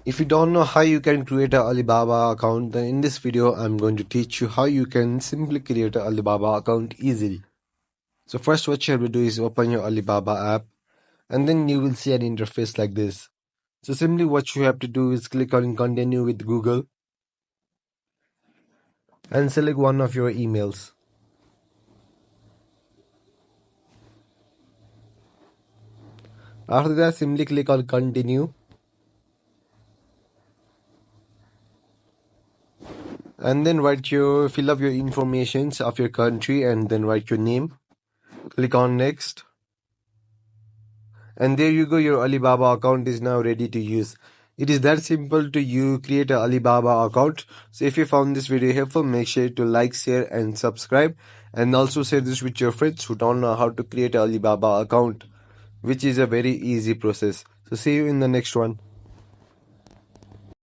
If you don't know how you can create a Alibaba account, then in this video I'm going to teach you how you can simply create a Alibaba account easily. So first what you have to do is open your Alibaba app and then you will see an interface like this. So simply what you have to do is click on continue with Google and select one of your emails. After that simply click on continue and then fill up your informations of your country and then write your name. Click on next. And there you go, your Alibaba account is now ready to use. It is that simple to you create an Alibaba account. So if you found this video helpful, make sure to like, share and subscribe. And also share this with your friends who don't know how to create an Alibaba account, which is a very easy process. So see you in the next one.